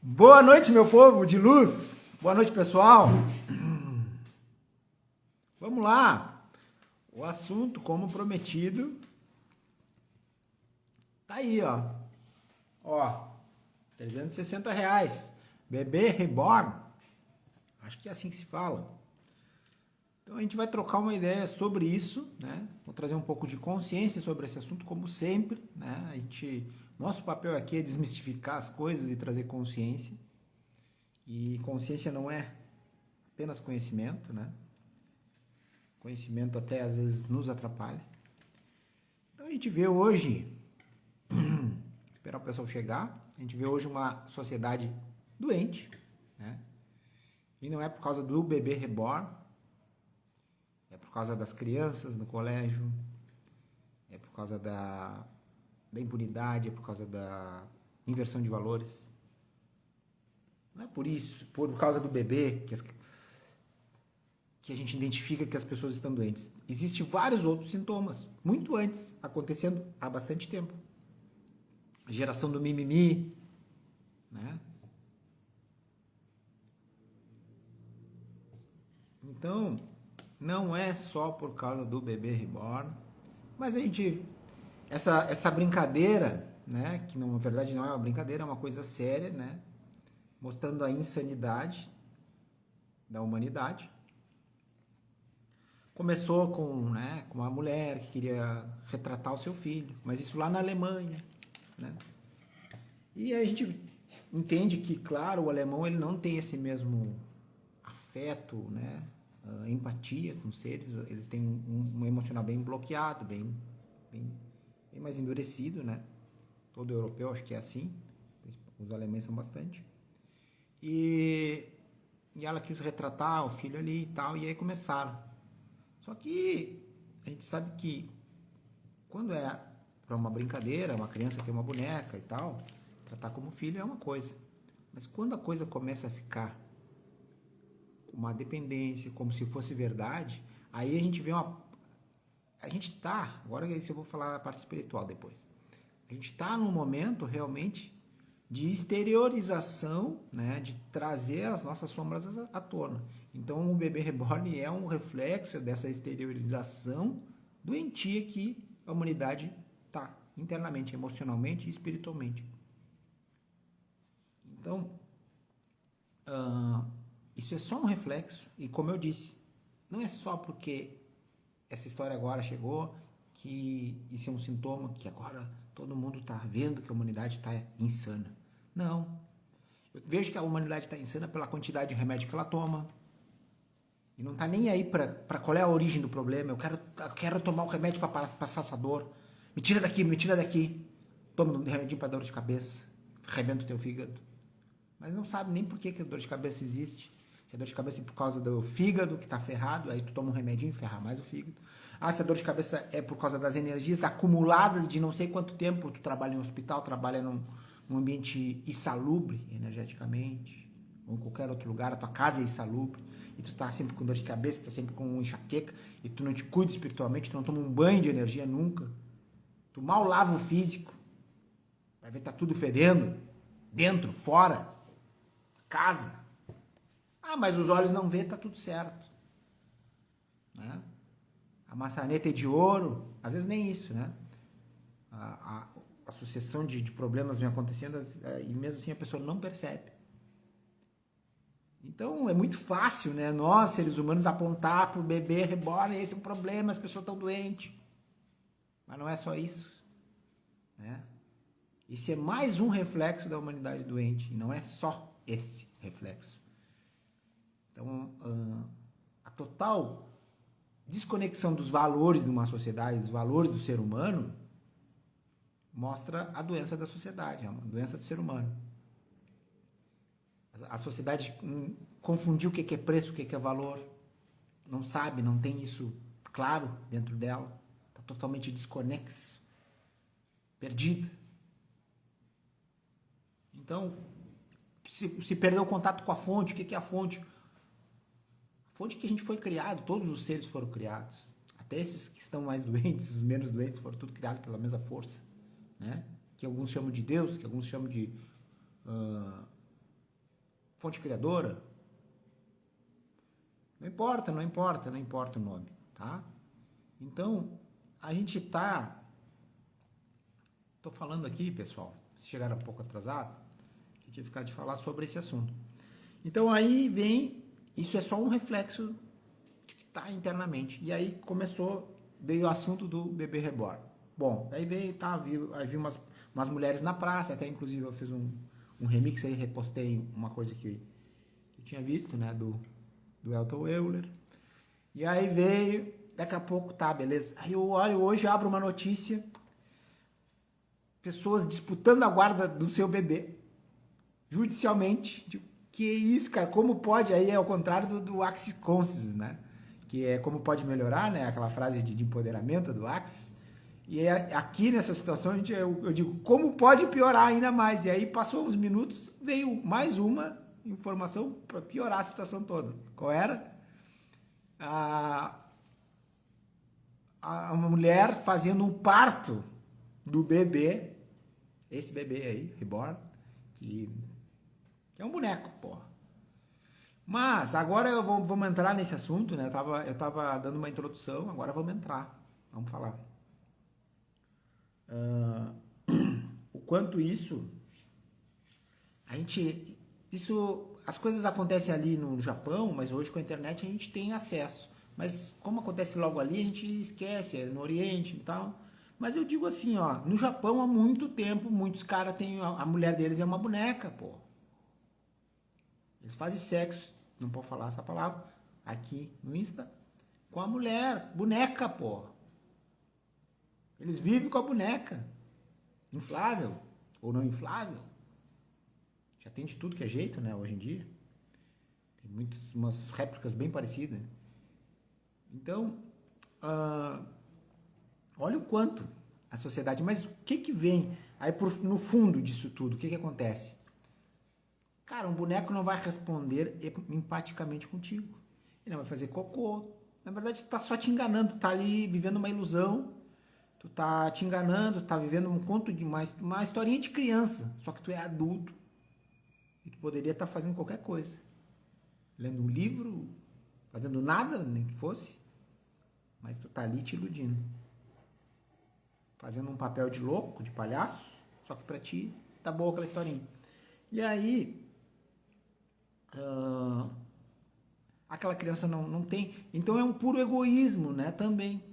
Boa noite, meu povo de luz. Boa noite, pessoal. Vamos lá. O assunto, como prometido, tá aí, ó. Ó, R$ 360. Bebê reborn. Acho que é assim que se fala. Então a gente vai trocar uma ideia sobre isso, né? Vou trazer um pouco de consciência sobre esse assunto, como sempre, né? Nosso papel aqui é desmistificar as coisas e trazer consciência. E consciência não é apenas conhecimento, né? Conhecimento até às vezes nos atrapalha. Então a gente vê hoje, esperar o pessoal chegar, a gente vê hoje uma sociedade doente, né? E não é por causa do bebê reborn, é por causa das crianças no colégio, é por causa da impunidade, é por causa da inversão de valores. Não é por isso, por causa do bebê, que a gente identifica que as pessoas estão doentes. Existem vários outros sintomas, muito antes, acontecendo há bastante tempo. A geração do mimimi, né? Então, não é só por causa do bebê reborn, mas essa brincadeira, né, que na verdade não é uma brincadeira, é uma coisa séria, né, mostrando a insanidade da humanidade. Começou com uma mulher que queria retratar o seu filho, mas isso lá na Alemanha, né? E aí a gente entende que, claro, o alemão ele não tem esse mesmo afeto, né, empatia com os seres, eles têm um emocional bem bloqueado, bem mais endurecido, né? Todo europeu acho que é assim, os alemães são bastante. E ela quis retratar o filho ali e tal, e aí começaram. Só que a gente sabe que quando é para uma brincadeira, uma criança tem uma boneca e tal, tratar como filho é uma coisa. Mas quando a coisa começa a ficar uma dependência, como se fosse verdade, aí a gente vê agora isso eu vou falar a parte espiritual depois. A gente está num momento realmente de exteriorização, né, de trazer as nossas sombras à tona. Então o bebê reborn é um reflexo dessa exteriorização doentia que a humanidade está internamente, emocionalmente e espiritualmente. Então, isso é só um reflexo, e como eu disse, não é só porque essa história agora chegou que isso é um sintoma que agora todo mundo está vendo que a humanidade está insana. Não. Eu vejo que a humanidade está insana pela quantidade de remédio que ela toma. E não está nem aí para qual é a origem do problema. Eu quero tomar o remédio para passar essa dor. Me tira daqui, me tira daqui. Toma um remedinho para dor de cabeça. Arrebenta o teu fígado. Mas não sabe nem por que a dor de cabeça existe. Se a dor de cabeça é por causa do fígado que está ferrado, aí tu toma um remedinho e ferra mais o fígado. Se a dor de cabeça é por causa das energias acumuladas de não sei quanto tempo tu trabalha em um hospital, trabalha num ambiente insalubre energeticamente, ou em qualquer outro lugar, a tua casa é insalubre, e tu tá sempre com dor de cabeça, tá sempre com enxaqueca, e tu não te cuida espiritualmente, tu não toma um banho de energia nunca, tu mal lava o físico, vai ver tá tudo fedendo, dentro, fora, casa. Mas os olhos não vê, tá tudo certo, né? A maçaneta é de ouro, às vezes nem isso, né? A sucessão de problemas vem acontecendo e mesmo assim a pessoa não percebe. Então é muito fácil, né? Nós, seres humanos, apontar para o bebê reborn, esse é um problema, as pessoas estão doentes. Mas não é só isso, né? Esse é mais um reflexo da humanidade doente, e não é só esse reflexo. Então, a total desconexão dos valores de uma sociedade, dos valores do ser humano, mostra a doença da sociedade, a doença do ser humano. A sociedade confundiu o que é preço, o que é valor, não sabe, não tem isso claro dentro dela, está totalmente desconexo, perdida. Então, se perdeu o contato com a fonte, o que é a fonte? A fonte que a gente foi criado, todos os seres foram criados. Até esses que estão mais doentes, os menos doentes, foram tudo criados pela mesma força, né? Que alguns chamam de Deus, que alguns chamam de fonte criadora. Não importa o nome, tá? Então, a gente tá... Tô falando aqui, pessoal, se chegaram um pouco atrasado, que eu tinha ficado de falar sobre esse assunto. Então, aí vem... Isso é só um reflexo de que tá internamente. E aí veio o assunto do bebê reborn. Bom, aí veio, aí vi umas mulheres na praça, até inclusive eu fiz um remix aí, repostei uma coisa que eu tinha visto, né, do Elton Euler. E aí veio, daqui a pouco, tá, beleza. Aí eu olho, hoje abro uma notícia, pessoas disputando a guarda do seu bebê, judicialmente. Tipo, que isso, cara, como pode? Aí é ao contrário do Axis Conscious, né? Que é como pode melhorar, né? Aquela frase de empoderamento do Axis. E aqui nessa situação eu digo, como pode piorar ainda mais? E aí passou uns minutos, veio mais uma informação para piorar a situação toda. Qual era? Uma mulher fazendo um parto do bebê, esse bebê aí, reborn, que é um boneco, porra. Mas agora vamos entrar nesse assunto, né? Eu tava dando uma introdução, agora vamos entrar. Vamos falar. O quanto as coisas acontecem ali no Japão, mas hoje com a internet a gente tem acesso. Mas como acontece logo ali, a gente esquece, é no Oriente e tal. Mas eu digo assim, ó, no Japão há muito tempo, muitos caras têm, a mulher deles é uma boneca, pô. Eles fazem sexo, não pode falar essa palavra, aqui no Insta, com a mulher, boneca, pô. Eles vivem com a boneca, inflável ou não inflável. Já tem de tudo que é jeito, né, hoje em dia. Tem umas réplicas bem parecidas. Então, olha o quanto a sociedade... Mas o que vem aí no fundo disso tudo? O que acontece? Cara, um boneco não vai responder empaticamente contigo. Ele não vai fazer cocô. Na verdade, tu tá só te enganando. Tu tá ali vivendo uma ilusão. Tu tá te enganando. Tu tá vivendo um conto de uma historinha de criança. Só que tu é adulto. E tu poderia estar fazendo qualquer coisa. Lendo um livro, fazendo nada, nem que fosse. Mas tu tá ali te iludindo. Fazendo um papel de louco, de palhaço. Só que pra ti, tá boa aquela historinha. E aí... aquela criança não tem... Então é um puro egoísmo, né? Também.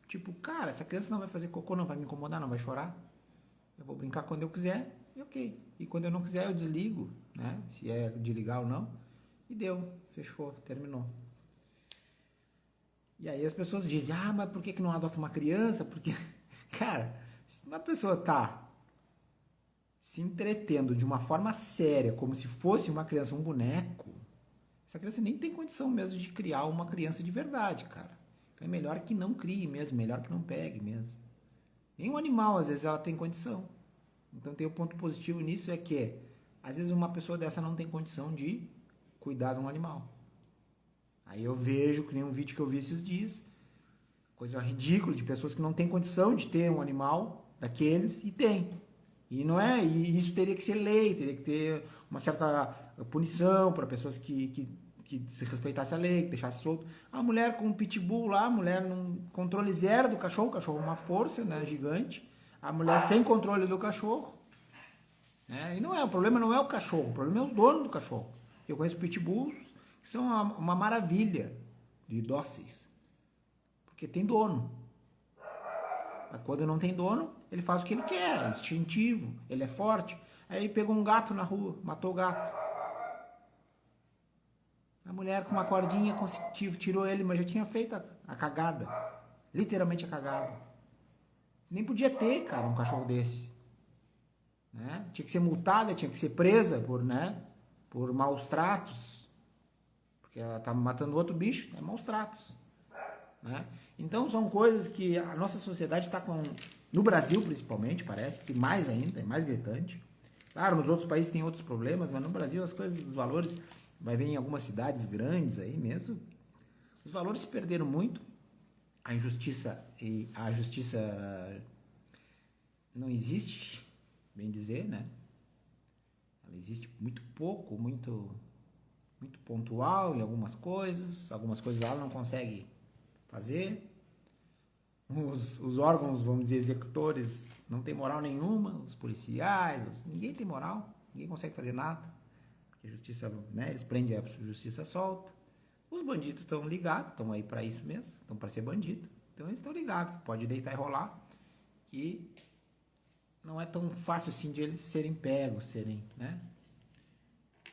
Tipo, cara, essa criança não vai fazer cocô, não vai me incomodar, não vai chorar. Eu vou brincar quando eu quiser, e ok. E quando eu não quiser, eu desligo, né? Se é de ligar ou não. E deu, fechou, terminou. E aí as pessoas dizem, mas por que não adota uma criança? Porque, cara, se uma pessoa tá se entretendo de uma forma séria, como se fosse uma criança, um boneco, essa criança nem tem condição mesmo de criar uma criança de verdade, cara. Então é melhor que não crie mesmo, melhor que não pegue mesmo. Nenhum animal, às vezes, ela tem condição. Então tem um ponto positivo nisso, é que, às vezes, uma pessoa dessa não tem condição de cuidar de um animal. Aí eu vejo, que nem um vídeo que eu vi esses dias, coisa ridícula de pessoas que não têm condição de ter um animal daqueles, e tem. E não é, e isso teria que ser lei, teria que ter uma certa punição para pessoas que se respeitasse a lei, que deixasse solto. A mulher com um pitbull lá, a mulher num controle zero do cachorro, o cachorro é uma força, né, gigante. A mulher sem controle do cachorro. Né? E não é, o problema não é o cachorro, o problema é o dono do cachorro. Eu conheço pitbulls que são uma maravilha de dóceis. Porque tem dono. Mas quando não tem dono, ele faz o que ele quer, é instintivo, ele é forte. Aí pegou um gato na rua, matou o gato. A mulher com uma cordinha tirou ele, mas já tinha feito a cagada. Literalmente a cagada. Nem podia ter, cara, um cachorro desse. Né? Tinha que ser multada, tinha que ser presa por maus tratos. Porque ela tá matando outro bicho, é maus tratos. Né? Então são coisas que a nossa sociedade está com... No Brasil, principalmente, parece que mais ainda, é mais gritante. Claro, nos outros países tem outros problemas, mas no Brasil as coisas, os valores... Vai ver em algumas cidades grandes aí mesmo. Os valores se perderam muito. A justiça não existe, bem dizer, né? Ela existe muito pouco, muito muito pontual em algumas coisas ela não consegue fazer. Os órgãos, vamos dizer, executores, não tem moral nenhuma, os policiais, ninguém tem moral, ninguém consegue fazer nada. A justiça, né, eles prendem, a justiça solta. Os bandidos estão ligados, estão aí para isso mesmo, estão para ser bandido. Então eles estão ligados, pode deitar e rolar, que não é tão fácil assim de eles serem pegos, serem, né?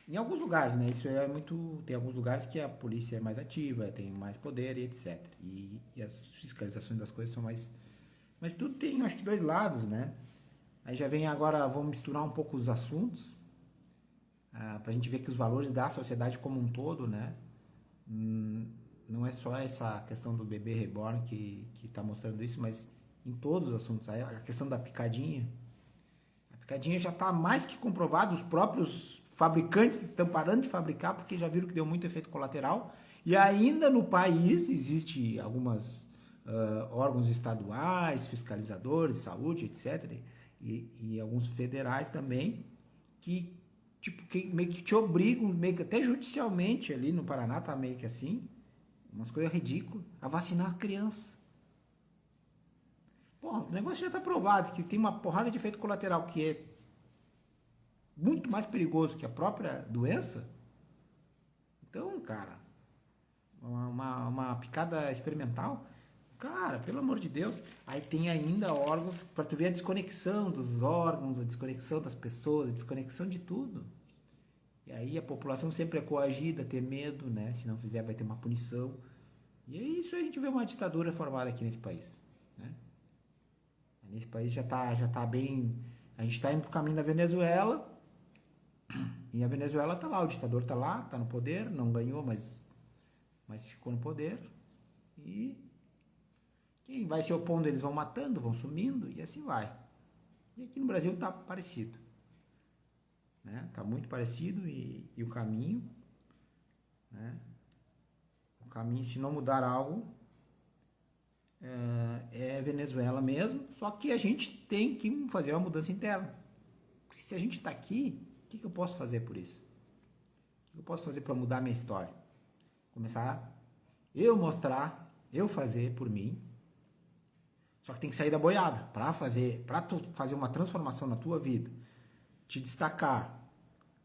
Em alguns lugares, né? Isso é muito. Tem alguns lugares que a polícia é mais ativa, tem mais poder e etc. E as fiscalizações das coisas são mais. Mas tudo tem, acho que, dois lados, né? Aí já vem agora, vamos misturar um pouco os assuntos, pra gente ver que os valores da sociedade como um todo, né? Não é só essa questão do bebê reborn que tá mostrando isso, mas em todos os assuntos. Aí a questão da picadinha. A picadinha já está mais que comprovado, os próprios fabricantes estão parando de fabricar porque já viram que deu muito efeito colateral. E ainda no país existe algumas órgãos estaduais, fiscalizadores, saúde, etc. E alguns federais também que tipo que meio que te obrigam, meio que até judicialmente ali no Paraná tá meio que assim, umas coisas ridículas, a vacinar a criança. Porra, o negócio já está provado que tem uma porrada de efeito colateral que é muito mais perigoso que a própria doença. Então, cara, uma picada experimental, cara, pelo amor de Deus. Aí tem ainda órgãos, para tu ver a desconexão dos órgãos, a desconexão das pessoas, a desconexão de tudo. E aí a população sempre é coagida, ter medo, né? Se não fizer vai ter uma punição. E é isso, a gente vê uma ditadura formada aqui nesse país, né? Nesse país já tá bem. A gente está indo pro caminho da Venezuela. E a Venezuela tá lá, o ditador tá lá, tá no poder, não ganhou, mas ficou no poder. E quem vai se opondo, eles vão matando, vão sumindo, e assim vai. E aqui no Brasil tá parecido. Né? Tá muito parecido e o caminho, né? O caminho, se não mudar algo, é Venezuela mesmo, só que a gente tem que fazer uma mudança interna. Porque se a gente está aqui, o que eu posso fazer por isso? O que eu posso fazer para mudar a minha história? Começar eu mostrar, eu fazer por mim. Só que tem que sair da boiada para tu fazer uma transformação na tua vida, te destacar,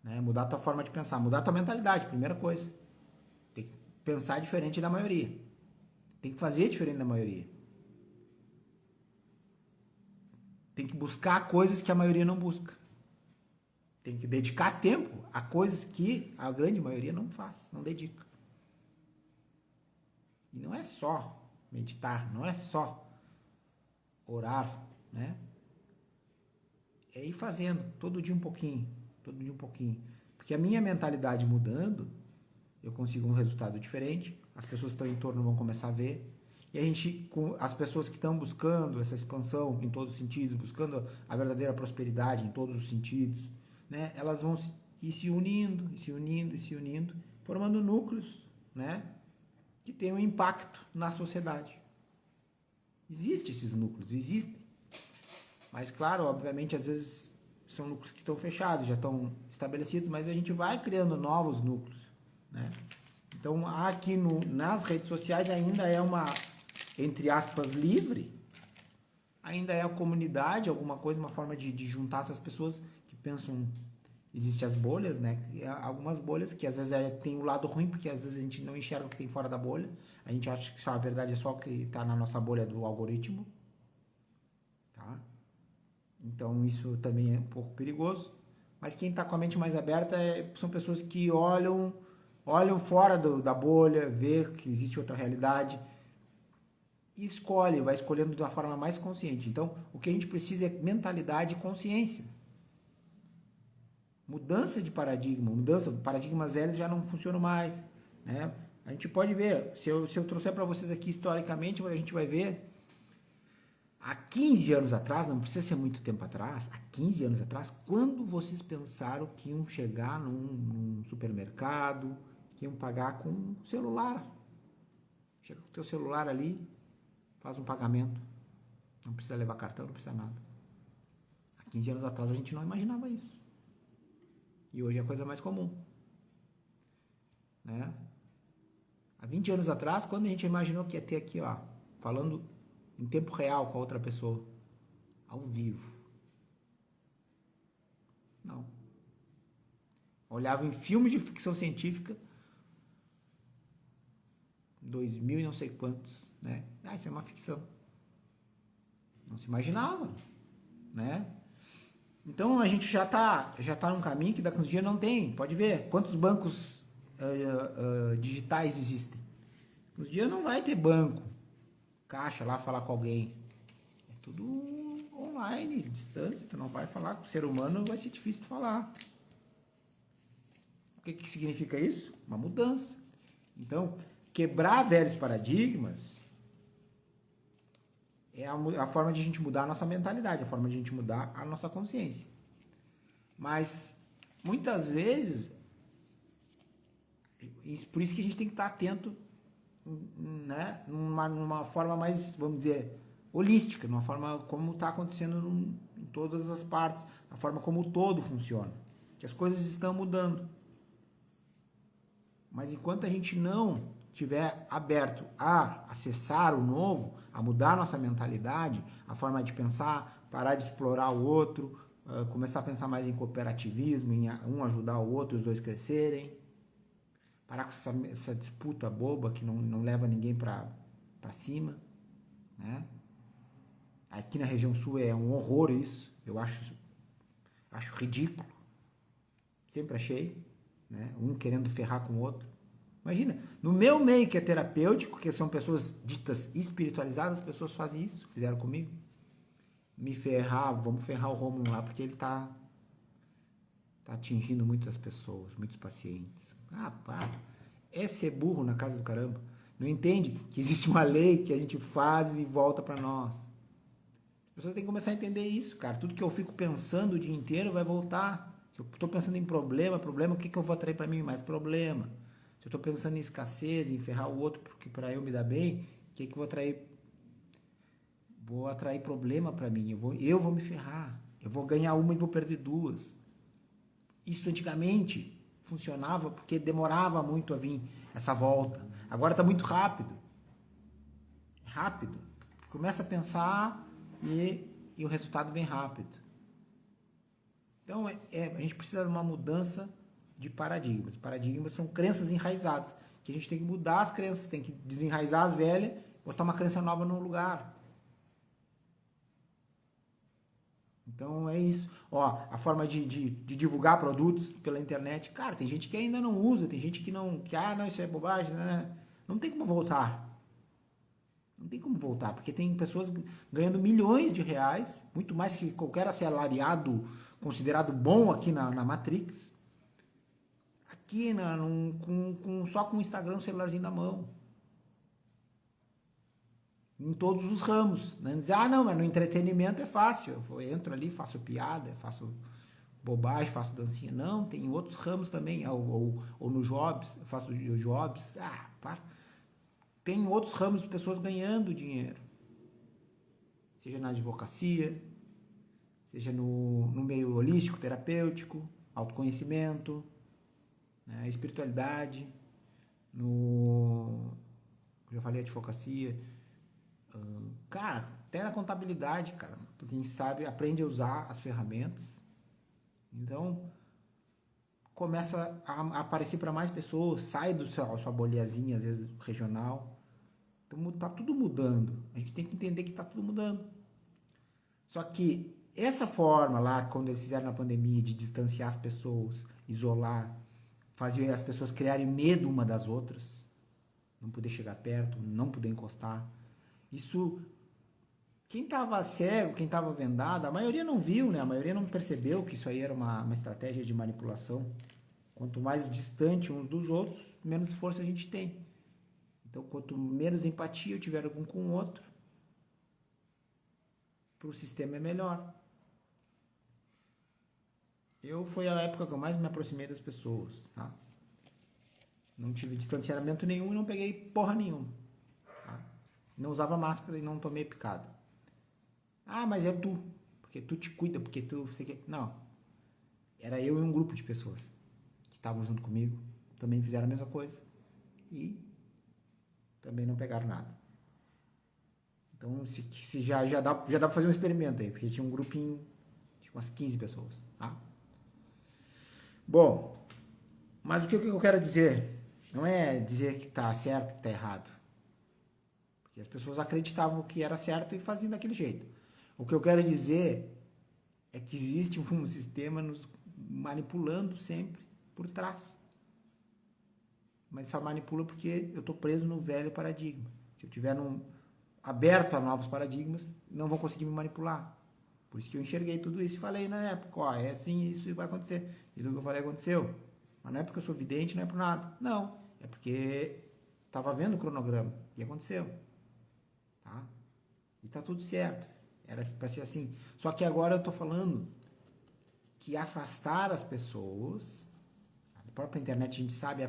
né? Mudar a tua forma de pensar, mudar a tua mentalidade, primeira coisa. Tem que pensar diferente da maioria. Tem que fazer diferente da maioria. Tem que buscar coisas que a maioria não busca. Tem que dedicar tempo a coisas que a grande maioria não faz, não dedica. E não é só meditar, não é só orar, né? É ir fazendo, todo dia um pouquinho, todo dia um pouquinho. Porque a minha mentalidade mudando, eu consigo um resultado diferente, as pessoas que estão em torno vão começar a ver, e a gente, as pessoas que estão buscando essa expansão em todos os sentidos, buscando a verdadeira prosperidade em todos os sentidos, né? Elas vão ir se unindo, e se unindo, e se unindo, formando núcleos, né? Que tem um impacto na sociedade. Existem esses núcleos, existem. Mas, claro, obviamente, às vezes são núcleos que estão fechados, já estão estabelecidos, mas a gente vai criando novos núcleos, né? Então, aqui nas redes sociais ainda é uma, entre aspas, livre, ainda é a comunidade, alguma coisa, uma forma de juntar essas pessoas que pensam. Existem as bolhas, né? Algumas bolhas que às vezes tem o lado ruim, porque às vezes a gente não enxerga o que tem fora da bolha. A gente acha que só a verdade é só o que está na nossa bolha do algoritmo. Tá? Então isso também é um pouco perigoso. Mas quem está com a mente mais aberta são pessoas que olham fora da bolha, vê que existe outra realidade e vai escolhendo de uma forma mais consciente. Então o que a gente precisa é mentalidade e consciência. Mudança de paradigma, paradigmas velhos já não funcionam mais, né? A gente pode ver, se eu trouxer para vocês aqui historicamente, a gente vai ver, há 15 anos atrás, não precisa ser muito tempo atrás, há 15 anos atrás, quando vocês pensaram que iam chegar num supermercado, que iam pagar com um celular? Chega com o teu celular ali, faz um pagamento, não precisa levar cartão, não precisa nada. Há 15 anos atrás a gente não imaginava isso. E hoje é a coisa mais comum. né? Há 20 anos atrás, quando a gente imaginou que ia ter aqui, ó, falando em tempo real com a outra pessoa, ao vivo. Não. Olhava em filmes de ficção científica, 2000 e não sei quantos, né? Ah, isso é uma ficção. Não se imaginava, né? Então a gente já tá num caminho que daqui uns dias não tem. Pode ver quantos bancos digitais existem. Uns dias não vai ter banco, caixa lá falar com alguém. É tudo online, distância. Tu não vai falar com o ser humano, vai ser difícil de falar. O que significa isso? Uma mudança. Então, quebrar velhos paradigmas é a forma de a gente mudar a nossa mentalidade, a forma de a gente mudar a nossa consciência. Mas, muitas vezes, por isso que a gente tem que estar atento, né, numa forma mais, vamos dizer, holística, numa forma como está acontecendo em todas as partes, a forma como o todo funciona. Que as coisas estão mudando. Mas enquanto a gente não estiver aberto a acessar o novo, a mudar a nossa mentalidade, a forma de pensar, parar de explorar o outro, começar a pensar mais em cooperativismo, em um ajudar o outro, os dois crescerem, parar com essa disputa boba que não leva ninguém para cima, né? Aqui na região sul é um horror isso, eu acho ridículo, sempre achei, né? Um querendo ferrar com o outro. Imagina, no meu meio que é terapêutico, que são pessoas ditas espiritualizadas, as pessoas fazem isso, fizeram comigo. Me ferrar, vamos ferrar o Rômulo lá, porque ele tá atingindo muitas pessoas, muitos pacientes. Ah, para. É ser burro na casa do caramba. Não entende que existe uma lei que a gente faz e volta para nós. As pessoas têm que começar a entender isso, cara. Tudo que eu fico pensando o dia inteiro vai voltar. Se eu estou pensando em problema, o que eu vou atrair para mim? Mais problema. Se eu estou pensando em escassez, em ferrar o outro porque para eu me dar bem, o que eu vou atrair? Vou atrair problema para mim. Eu vou me ferrar. Eu vou ganhar uma e vou perder duas. Isso antigamente funcionava porque demorava muito a vir essa volta. Agora está muito rápido. Rápido. Começa a pensar e o resultado vem rápido. Então a gente precisa de uma mudança de paradigmas. Paradigmas são crenças enraizadas, que a gente tem que mudar as crenças, tem que desenraizar as velhas, botar uma crença nova no lugar. Então é isso. Ó, a forma de divulgar produtos pela internet. Cara, tem gente que ainda não usa, tem gente que não, isso é bobagem, né? Não tem como voltar. Não tem como voltar, porque tem pessoas ganhando milhões de reais, muito mais que qualquer assalariado considerado bom aqui na Matrix, aqui só com o Instagram, o celularzinho na mão. Em todos os ramos. Né? Dizer, não, mas no entretenimento é fácil. Eu entro ali, faço piada, faço bobagem, faço dancinha. Não, tem outros ramos também. Ou no Jobs, eu faço Jobs. Para. Tem outros ramos de pessoas ganhando dinheiro. Seja na advocacia, seja no meio holístico, terapêutico, autoconhecimento, né, espiritualidade, eu já falei advocacia, cara, até na contabilidade, cara, quem sabe aprende a usar as ferramentas. Então, começa a aparecer para mais pessoas, sai da sua bolhazinha, às vezes regional. Então, tá tudo mudando. A gente tem que entender que tá tudo mudando. Só que essa forma lá, quando eles fizeram na pandemia, de distanciar as pessoas, isolar, fazia as pessoas criarem medo uma das outras, não poder chegar perto, não poder encostar. Isso, quem estava cego, quem estava vendado, a maioria não viu, né? A maioria não percebeu que isso aí era uma estratégia de manipulação. Quanto mais distante uns dos outros, menos força a gente tem. Então, quanto menos empatia eu tiver um com o outro, para o sistema é melhor. Foi a época que eu mais me aproximei das pessoas, tá? Não tive distanciamento nenhum e não peguei porra nenhuma. Tá? Não usava máscara e não tomei picada. Mas é tu, porque tu te cuida, porque tu... Não. Era eu e um grupo de pessoas que estavam junto comigo. também fizeram a mesma coisa e também não pegaram nada. Então, se já dá para fazer um experimento aí, porque tinha um grupinho de umas 15 pessoas, tá? Bom, mas o que eu quero dizer não é dizer que tá certo, que tá errado. Porque as pessoas acreditavam que era certo e faziam daquele jeito. O que eu quero dizer é que existe um sistema nos manipulando sempre por trás. Mas só manipula porque eu estou preso no velho paradigma. Se eu tiver aberto a novos paradigmas, não vão conseguir me manipular. Por isso que eu enxerguei tudo isso e falei na época, ó, é assim, isso vai acontecer. E tudo que eu falei aconteceu. Mas não é porque eu sou vidente, não é por nada. Não, é porque estava vendo o cronograma e aconteceu. Tá? E tá tudo certo. Era para ser assim. Só que agora eu estou falando que afastar as pessoas, a própria internet a gente sabe,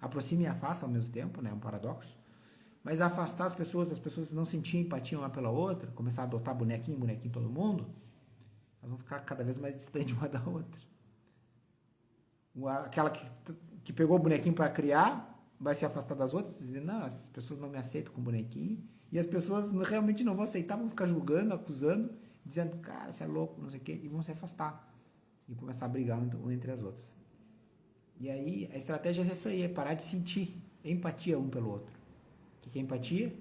aproxima e afasta ao mesmo tempo, né? É um paradoxo. Mas afastar as pessoas não sentiam empatia uma pela outra, começar a adotar bonequinho todo mundo, elas vão ficar cada vez mais distantes uma da outra. Aquela que pegou o bonequinho para criar vai se afastar das outras, dizendo, não, essas pessoas não me aceitam com bonequinho. E as pessoas realmente não vão aceitar, vão ficar julgando, acusando, dizendo, cara, você é louco, não sei o quê, e vão se afastar. E começar a brigar entre as outras. E aí, a estratégia é essa aí, é parar de sentir empatia um pelo outro. O que é empatia?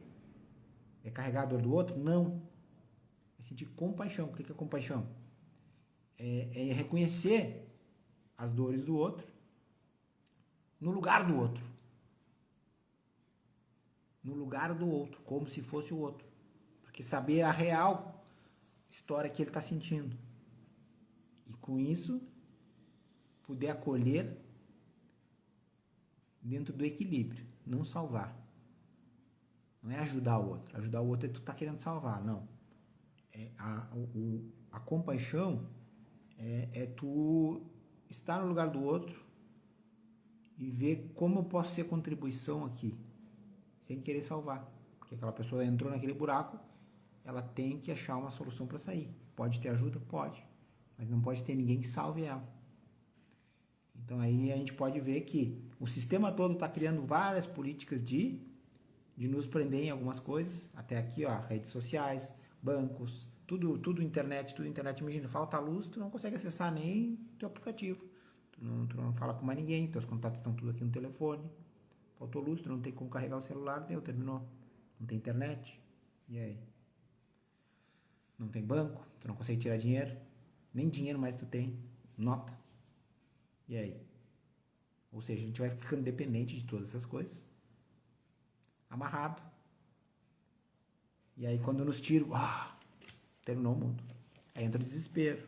É carregar a dor do outro? Não. É sentir compaixão. O que é compaixão? É reconhecer as dores do outro no lugar do outro. No lugar do outro, como se fosse o outro. Porque saber a real história que ele está sentindo. E com isso, poder acolher dentro do equilíbrio, não salvar. Não é ajudar o outro. Ajudar o outro é tu tá querendo salvar, não. A compaixão é tu estar no lugar do outro e ver como eu posso ser contribuição aqui, sem querer salvar. Porque aquela pessoa entrou naquele buraco, ela tem que achar uma solução para sair. Pode ter ajuda? Pode. Mas não pode ter ninguém que salve ela. Então aí a gente pode ver que o sistema todo está criando várias políticas de nos prender em algumas coisas. Até aqui, ó, redes sociais, bancos, tudo internet. Imagina, falta luz, tu não consegue acessar nem teu aplicativo. Tu não fala com mais ninguém, teus contatos estão tudo aqui no telefone. Faltou luz, tu não tem como carregar o celular, terminou. Não tem internet. E aí? Não tem banco, tu não consegue tirar dinheiro. Nem dinheiro mais tu tem. Nota. E aí? Ou seja, a gente vai ficando dependente de todas essas coisas. Amarrado. E aí quando nos tiram, terminou o mundo. Aí entra o desespero.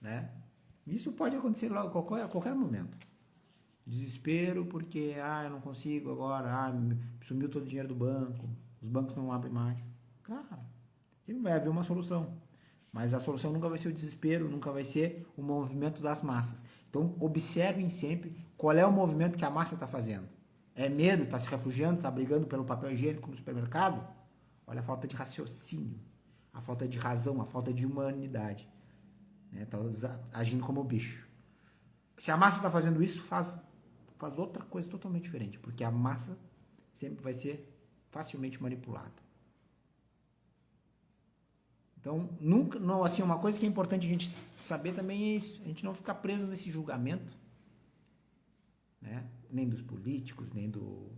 Né? Isso pode acontecer logo a qualquer momento. Desespero porque, eu não consigo agora, sumiu todo o dinheiro do banco, os bancos não abrem mais. Cara, sempre vai haver uma solução. Mas a solução nunca vai ser o desespero, nunca vai ser o movimento das massas. Então, observem sempre qual é o movimento que a massa está fazendo. É medo, está se refugiando, está brigando pelo papel higiênico no supermercado? Olha a falta de raciocínio, a falta de razão, a falta de humanidade. Está agindo como bicho. Se a massa está fazendo isso, faz outra coisa totalmente diferente, porque a massa sempre vai ser facilmente manipulada. Então, nunca, não, assim, uma coisa que é importante a gente saber também é isso, a gente não ficar preso nesse julgamento, né? Nem dos políticos, nem do...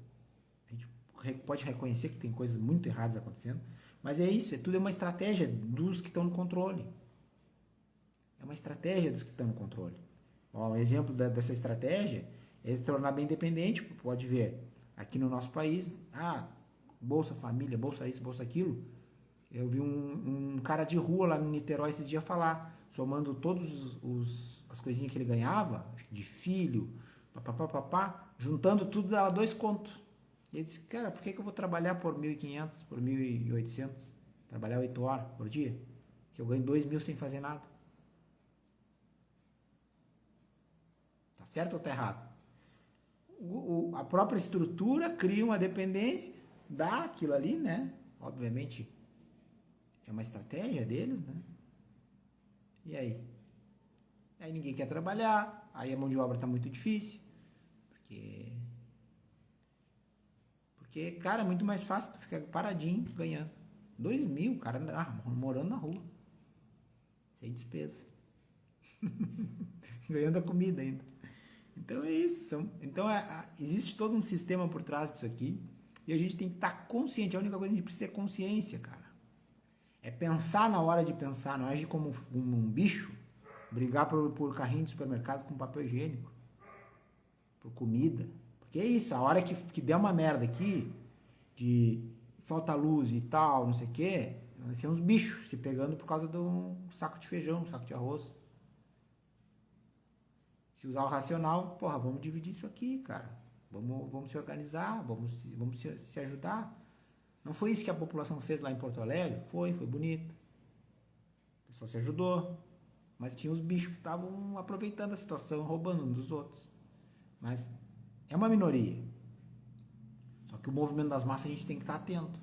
A gente pode reconhecer que tem coisas muito erradas acontecendo, mas é isso, tudo é uma estratégia dos que estão no controle. É uma estratégia dos que estão no controle. Um exemplo dessa estratégia é se tornar bem independente, pode ver, aqui no nosso país, Bolsa Família, Bolsa isso, Bolsa aquilo. Eu vi um cara de rua lá no Niterói esses dias falar, somando todas as coisinhas que ele ganhava, de filho, juntando tudo dava 2 contos. E ele disse, cara, por que eu vou trabalhar por 1.500, por 1.800? Trabalhar 8 horas por dia? Se eu ganho 2.000 sem fazer nada. Tá certo ou tá errado? A própria estrutura cria uma dependência daquilo ali, né? Obviamente, é uma estratégia deles, né? E aí? Aí ninguém quer trabalhar, aí a mão de obra está muito difícil, Porque, cara, é muito mais fácil tu ficar paradinho ganhando. 2.000, cara, morando na rua. Sem despesa. Ganhando a comida ainda. Então é isso. Então existe todo um sistema por trás disso aqui. E a gente tem que estar consciente. A única coisa que a gente precisa é consciência, cara. É pensar na hora de pensar. Não agir como um bicho. Brigar por carrinho de supermercado com papel higiênico. Por comida. Porque é isso. A hora que der uma merda aqui, de falta luz e tal, não sei o quê, vai ser uns bichos se pegando por causa de um saco de feijão, um saco de arroz. Se usar o racional, porra, vamos dividir isso aqui, cara. Vamos se organizar, vamos se ajudar. Não foi isso que a população fez lá em Porto Alegre? Foi bonito. O pessoal se ajudou. Mas tinha os bichos que estavam aproveitando a situação, roubando uns dos outros. Mas é uma minoria. Só que o movimento das massas a gente tem que estar atento.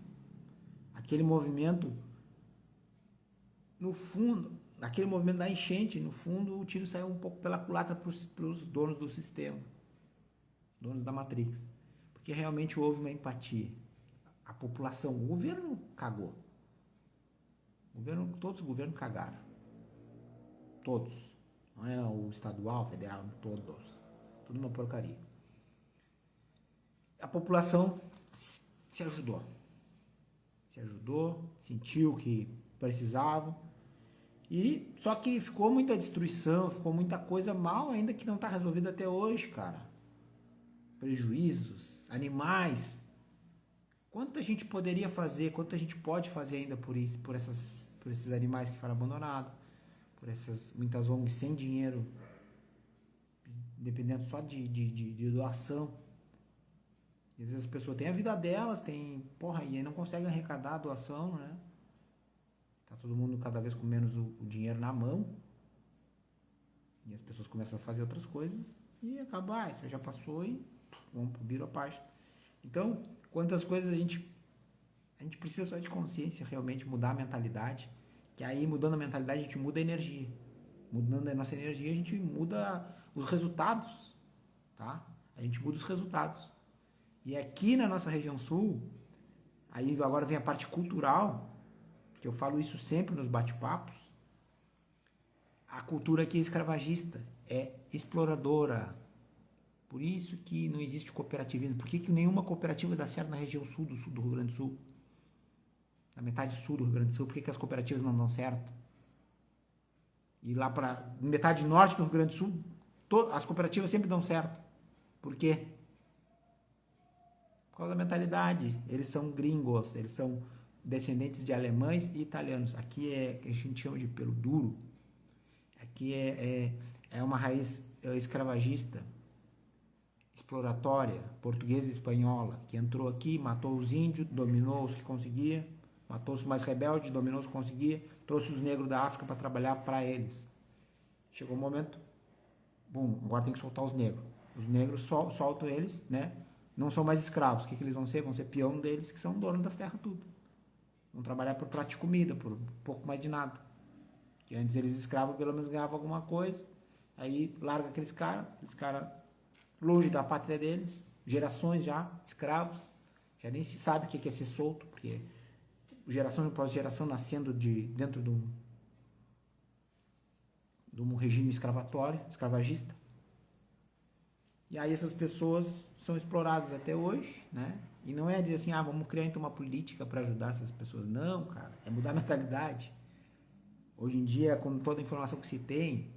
Aquele movimento, no fundo, aquele movimento da enchente, no fundo, o tiro saiu um pouco pela culatra para os donos do sistema, donos da Matrix. Porque realmente houve uma empatia. A população, o governo cagou. Todos os governos cagaram. Todos. Não é o estadual, federal, todos. Tudo uma porcaria. A população se ajudou. Se ajudou, sentiu que precisavam. E só que ficou muita destruição, ficou muita coisa mal ainda que não está resolvida até hoje, cara. Prejuízos, animais. Quanto a gente poderia fazer, quanto a gente pode fazer ainda por esses animais que foram abandonados, por essas muitas ONGs sem dinheiro, dependendo só de doação. E às vezes as pessoas têm a vida delas, e aí não conseguem arrecadar a doação, né? Tá todo mundo cada vez com menos o dinheiro na mão. E as pessoas começam a fazer outras coisas e acaba, isso já passou e vamos pro a página. Então, quantas coisas a gente precisa só de consciência, realmente mudar a mentalidade, que aí mudando a mentalidade a gente muda a energia. Mudando a nossa energia a gente muda os resultados, tá? A gente muda os resultados. E aqui na nossa região sul, aí agora vem a parte cultural, que eu falo isso sempre nos bate-papos, a cultura aqui é escravagista, é exploradora. Por isso que não existe cooperativismo. Por que nenhuma cooperativa dá certo na região sul do Rio Grande do Sul? Na metade sul do Rio Grande do Sul, por que as cooperativas não dão certo? E lá para metade norte do Rio Grande do Sul, as cooperativas sempre dão certo. Por quê? Por causa da mentalidade. Eles são gringos, eles são descendentes de alemães e italianos. Aqui é que a gente chama de pelo duro. Aqui é uma raiz escravagista, exploratória, portuguesa e espanhola, que entrou aqui, matou os índios, dominou os que conseguia, matou os mais rebeldes, dominou os que conseguia, trouxe os negros da África para trabalhar para eles. Chegou um momento, agora tem que soltar os negros. Os negros soltam eles, né? Não são mais escravos. O que eles vão ser? Vão ser peão deles, que são donos das terras tudo. Vão trabalhar por prato de comida, por um pouco mais de nada. Que antes eles escravos pelo menos ganhavam alguma coisa. Aí larga aqueles caras longe da pátria deles, gerações já, escravos, já nem se sabe o que é ser solto, porque geração após geração nascendo dentro de um regime escravatório, escravagista. E aí essas pessoas são exploradas até hoje, né? E não é dizer assim, vamos criar então uma política para ajudar essas pessoas. Não, cara, é mudar a mentalidade. Hoje em dia, com toda a informação que se tem,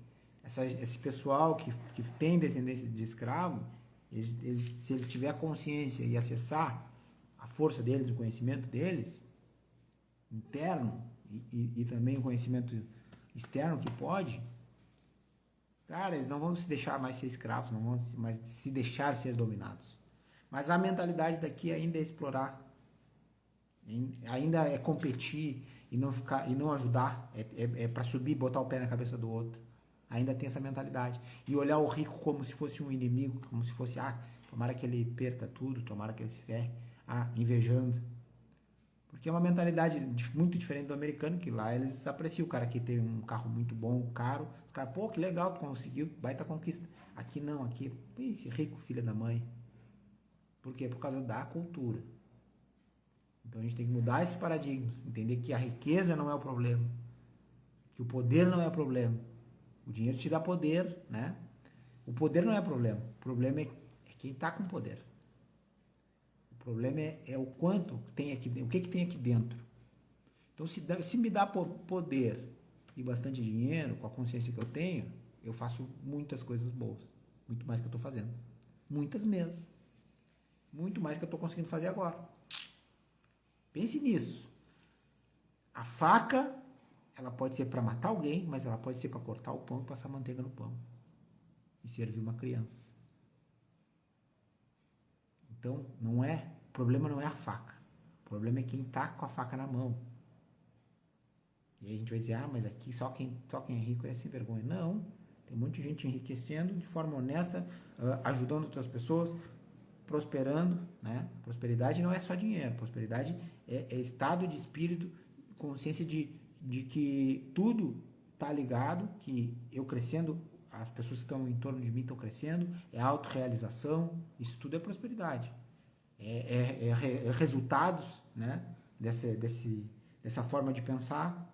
esse pessoal que tem descendência de escravo, se eles tiverem a consciência e acessar a força deles, o conhecimento deles, interno, e também o conhecimento externo que pode, cara, eles não vão se deixar mais ser escravos, não vão mais se deixar ser dominados. Mas a mentalidade daqui ainda é explorar, ainda é competir e não ajudar, é para subir e botar o pé na cabeça do outro. Ainda tem essa mentalidade. E olhar o rico como se fosse um inimigo, como se fosse, tomara que ele perca tudo, tomara que ele se ferre, invejando. Porque é uma mentalidade muito diferente do americano, que lá eles apreciam o cara que tem um carro muito bom, caro. Os caras, que legal, tu conseguiu, baita conquista. Aqui não, aqui, esse rico filho da mãe. Por quê? Por causa da cultura. Então a gente tem que mudar esses paradigmas, entender que a riqueza não é o problema, que o poder não é o problema. O dinheiro te dá poder, né? O poder não é o problema é quem está com poder. O problema é o quanto tem aqui, o que tem aqui dentro. Então se me dá poder e bastante dinheiro, com a consciência que eu tenho, eu faço muitas coisas boas, muito mais que eu estou fazendo. Muitas mesmo. Muito mais que eu estou conseguindo fazer agora. Pense nisso. A faca, ela pode ser para matar alguém, mas ela pode ser para cortar o pão e passar manteiga no pão. E servir uma criança. Então, o problema não é a faca. O problema é quem está com a faca na mão. E aí a gente vai dizer, mas aqui só quem é rico é sem vergonha. Não, tem um monte de gente enriquecendo de forma honesta, ajudando outras pessoas, prosperando, né? Prosperidade não é só dinheiro, prosperidade é estado de espírito, consciência de que tudo está ligado, que eu crescendo, as pessoas que estão em torno de mim estão crescendo, é autorrealização, isso tudo é prosperidade. É resultados, né? Dessa forma de pensar,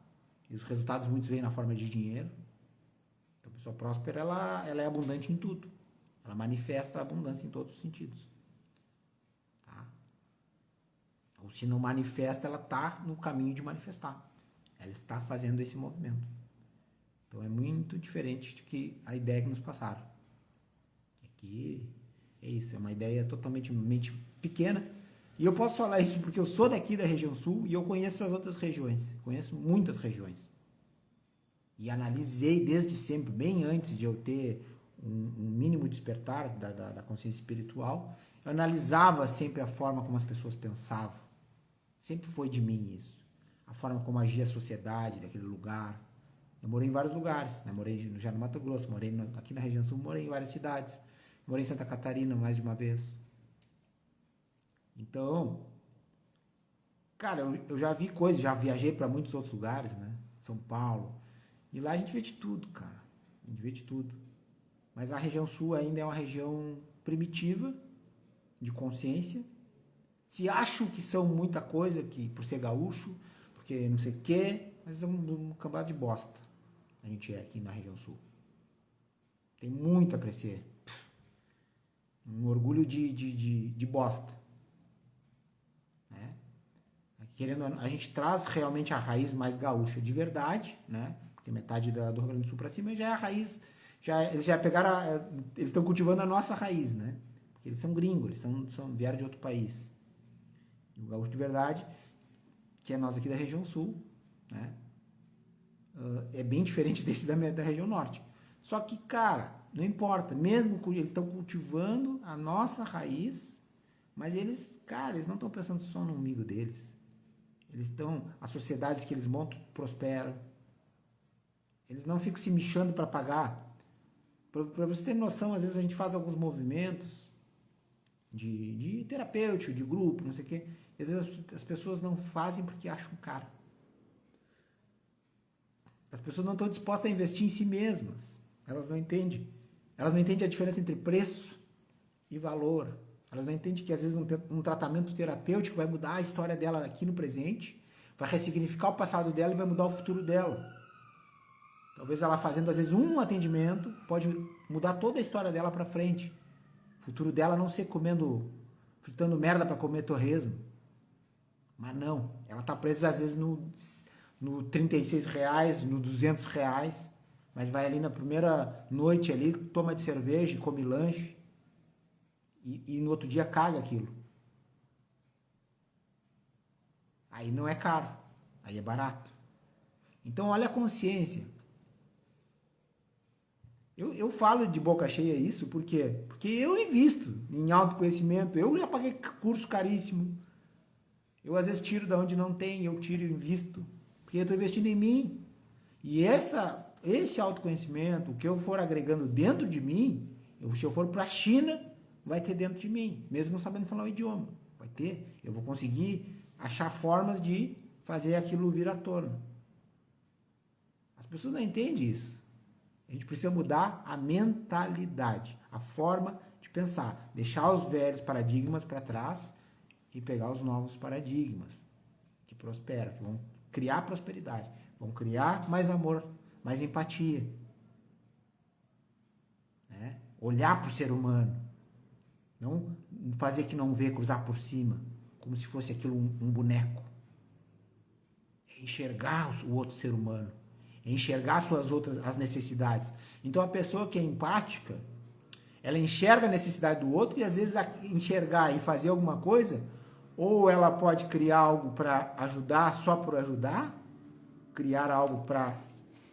e os resultados muitos vêm na forma de dinheiro. Então a pessoa próspera, ela é abundante em tudo. Ela manifesta a abundância em todos os sentidos. Ou se não manifesta, ela está no caminho de manifestar. Ela está fazendo esse movimento. Então é muito diferente do que a ideia que nos passaram. Aqui é isso, é uma ideia totalmente pequena. E eu posso falar isso porque eu sou daqui da região sul e eu conheço as outras regiões. Conheço muitas regiões. E analisei desde sempre, bem antes de eu ter um mínimo despertar da consciência espiritual, eu analisava sempre a forma como as pessoas pensavam. Sempre foi de mim isso. A forma como agia a sociedade daquele lugar. Eu morei em vários lugares, né? Morei já no Mato Grosso, morei aqui na região sul, morei em várias cidades. Morei em Santa Catarina mais de uma vez. Então, cara, eu já vi coisas, já viajei para muitos outros lugares, né? São Paulo. E lá a gente vê de tudo, cara. A gente vê de tudo. Mas a região sul ainda é uma região primitiva, de consciência. Se acham que são muita coisa, que por ser gaúcho, porque não sei o quê, mas é um cambado de bosta. A gente é aqui na região sul. Tem muito a crescer. Um orgulho de bosta. Né? Querendo, a gente traz realmente a raiz mais gaúcha de verdade, né? Porque metade do Rio Grande do Sul para cima já é a raiz, eles já pegaram, eles estão cultivando a nossa raiz, né? Porque eles são gringos, eles vieram de outro país. O gaúcho de verdade, que é nós aqui da região sul, né? É bem diferente desse da região norte. Só que, cara, não importa, mesmo que eles estão cultivando a nossa raiz, mas eles não estão pensando só no umbigo deles. As sociedades que eles montam prosperam. Eles não ficam se mexendo para pagar. Para você ter noção, às vezes a gente faz alguns movimentos de terapêutico, de grupo, não sei o quê. Às vezes as pessoas não fazem porque acham caro. As pessoas não estão dispostas a investir em si mesmas. Elas não entendem. Elas não entendem a diferença entre preço e valor. Elas não entendem que às vezes um tratamento terapêutico vai mudar a história dela aqui no presente, vai ressignificar o passado dela e vai mudar o futuro dela. Talvez ela fazendo às vezes um atendimento pode mudar toda a história dela para frente. O futuro dela não ser fritando merda para comer torresmo. Mas não, ela tá presa às vezes no R$36, no R$200, mas vai ali na primeira noite ali, toma de cerveja, come lanche e no outro dia caga aquilo. Aí não é caro, aí é barato. Então olha a consciência. Eu falo de boca cheia isso, por quê? Porque eu invisto em autoconhecimento, eu já paguei curso caríssimo, eu às vezes tiro da onde não tem, eu tiro e invisto, porque eu estou investindo em mim. E esse autoconhecimento, o que eu for agregando dentro de mim, se eu for para a China, vai ter dentro de mim, mesmo não sabendo falar o idioma, vai ter, eu vou conseguir achar formas de fazer aquilo vir à tona. As pessoas não entendem isso. A gente precisa mudar a mentalidade, a forma de pensar, deixar os velhos paradigmas para trás e pegar os novos paradigmas que prosperam, que vão criar prosperidade, vão criar mais amor, mais empatia, né? Olhar para o ser humano, não fazer que não vê, cruzar por cima, como se fosse aquilo um boneco. É enxergar o outro ser humano, é enxergar as necessidades. Então a pessoa que é empática, ela enxerga a necessidade do outro e às vezes enxergar e fazer alguma coisa, ou ela pode criar algo para ajudar só por ajudar, criar algo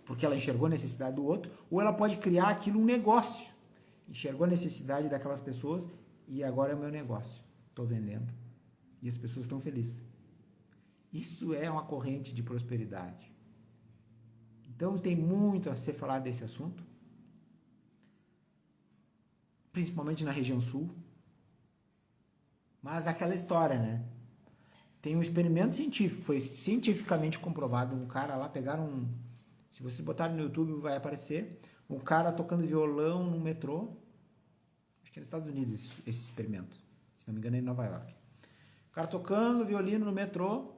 porque ela enxergou a necessidade do outro, ou ela pode criar aquilo um negócio. Enxergou a necessidade daquelas pessoas e agora é o meu negócio. Estou vendendo. E as pessoas estão felizes. Isso é uma corrente de prosperidade. Então tem muito a ser falado desse assunto. Principalmente na região sul. Mas aquela história, né? Tem um experimento científico, foi cientificamente comprovado. Um cara lá, pegaram se vocês botarem no YouTube vai aparecer, um cara tocando violão no metrô. Acho que é nos Estados Unidos esse experimento. Se não me engano é em Nova York. O cara tocando violino no metrô.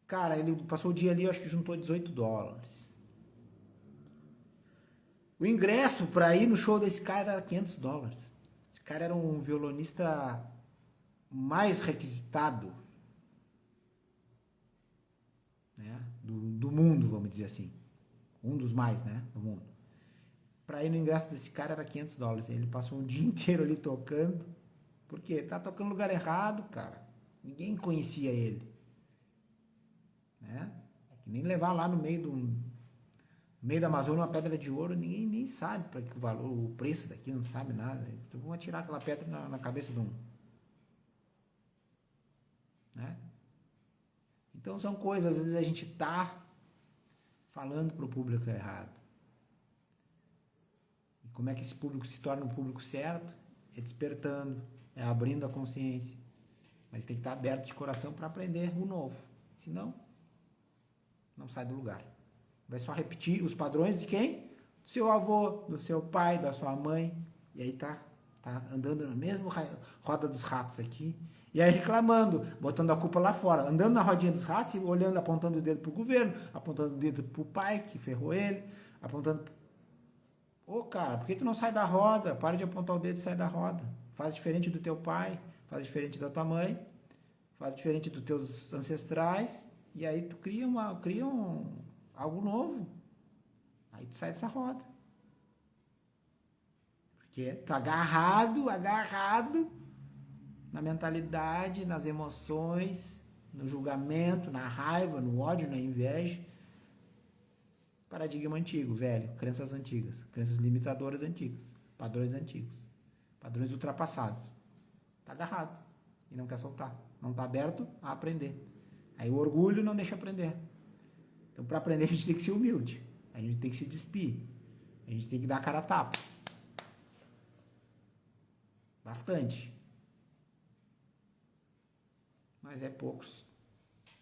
Cara, ele passou o dia ali, acho que juntou $18. O ingresso para ir no show desse cara era $500. Esse cara era um violonista mais requisitado, né, do mundo, vamos dizer assim. Um dos mais, né, do mundo. Para ir no ingresso desse cara era $500. Ele passou um dia inteiro ali tocando. Por quê? Tá tocando no lugar errado, cara. Ninguém conhecia ele. Né? É que nem levar lá no meio da Amazônia uma pedra de ouro, ninguém nem sabe para que o valor, o preço daqui, não sabe nada. Então vamos atirar aquela pedra na cabeça de um. Né? Então são coisas, às vezes a gente tá falando para o público errado. E como é que esse público se torna um público certo? É despertando, é abrindo a consciência. Mas tem que estar aberto de coração para aprender o novo. Senão, não sai do lugar. Vai só repetir os padrões de quem? Do seu avô, do seu pai, da sua mãe. E aí tá andando na mesma roda dos ratos aqui. E aí reclamando, botando a culpa lá fora. Andando na rodinha dos ratos e olhando, apontando o dedo pro governo, apontando o dedo pro pai que ferrou ele, apontando... Ô, cara, por que tu não sai da roda? Para de apontar o dedo e sai da roda. Faz diferente do teu pai, faz diferente da tua mãe, faz diferente dos teus ancestrais. E aí tu cria algo novo. Aí tu sai dessa roda. Porque tá agarrado na mentalidade, nas emoções, no julgamento, na raiva, no ódio, na inveja. Paradigma antigo, velho. Crenças antigas. Crenças limitadoras antigas. Padrões antigos. Padrões ultrapassados. Tá agarrado. E não quer soltar. Não tá aberto a aprender. Aí o orgulho não deixa aprender. Então, para aprender, a gente tem que ser humilde. A gente tem que se despir. A gente tem que dar a cara a tapa. Bastante. Mas é poucos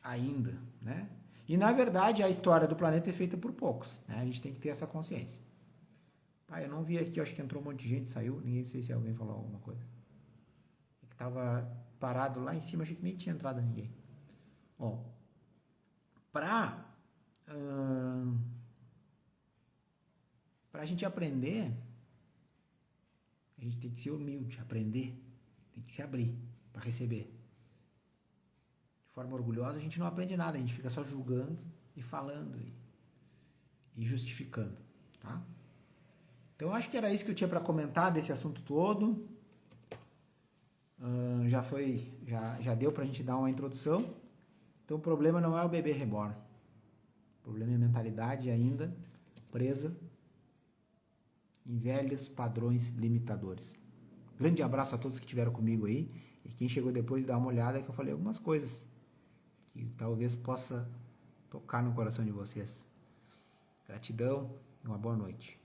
ainda, né? E, na verdade, a história do planeta é feita por poucos. Né? A gente tem que ter essa consciência. Eu não vi aqui, acho que entrou um monte de gente, saiu. Ninguém sei se alguém falou alguma coisa. É que tava parado lá em cima, achei que nem tinha entrado ninguém. Ó, pra a gente aprender, a gente tem que ser humilde, aprender, tem que se abrir para receber. De forma orgulhosa, a gente não aprende nada, a gente fica só julgando e falando e justificando, tá? Então, acho que era isso que eu tinha para comentar desse assunto todo. Já deu para a gente dar uma introdução. Então, o problema não é o bebê reborn. O problema é a mentalidade ainda presa em velhos padrões limitadores. Grande abraço a todos que estiveram comigo aí. E quem chegou depois, dá uma olhada que eu falei algumas coisas que talvez possa tocar no coração de vocês. Gratidão e uma boa noite.